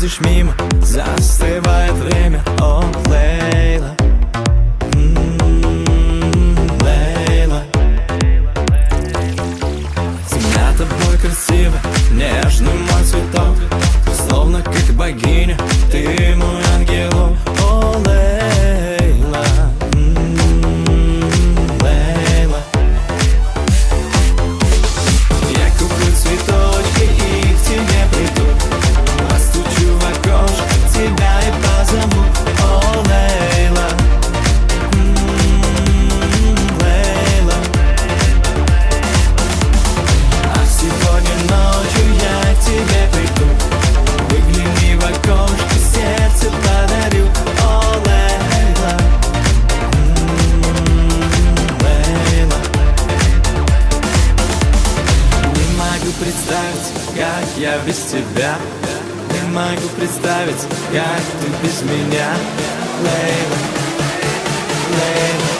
проходишь мимо, застывает время. О, Лейла, Лейла. Тебя тобой красиво, нежный мой цветок, словно как богиня, ты мой ангелок. О, Лейла, Лейла. Я куплю цветочки и к тебе приду, постучу в окошко тебя и позову. О, Лейла, Лейла. А сегодня ночью я к тебе приду, выгляни в окошко, сердце подарю. О, Лейла, Лейла. Не могу представить, как я без тебя. Не могу представить, как ты без меня. Лейла, Лейла,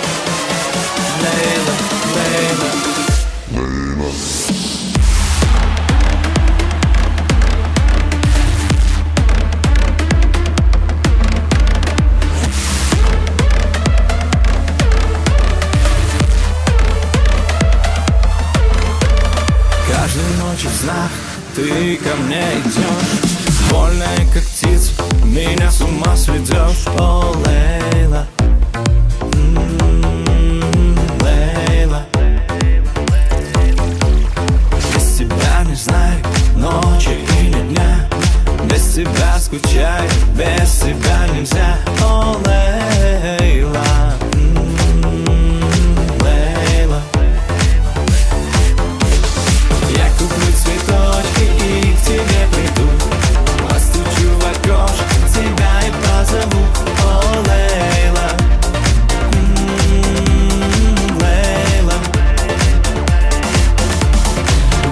Лейла, Лейла. Каждой ночью в снах ты ко мне идешь, вольная как птица, меня с ума сведешь. О, Лейла, Лейла. Без тебя не знаю ночи и ни дня, без тебя скучаю, без тебя нельзя. О, Лейла, Лейла. Я куплю цветочки и к тебе приду, постучу в окошко тебя и позову. О, Лейла, Лейла.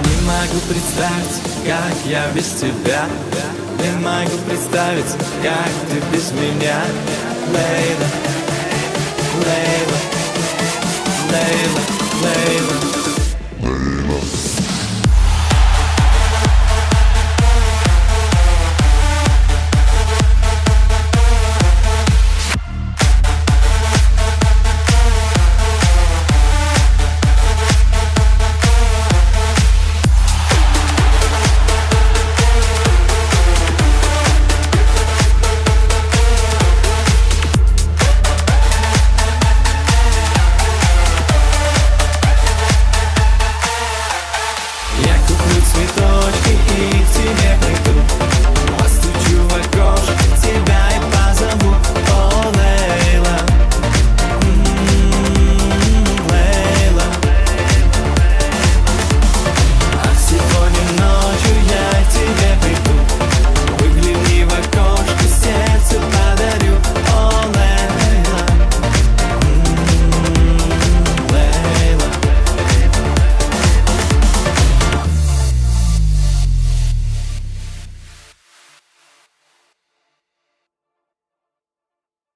Не могу представить, как я без тебя. Не могу представить, как ты без меня. Лейла, Лейла, Лейла, Лейла.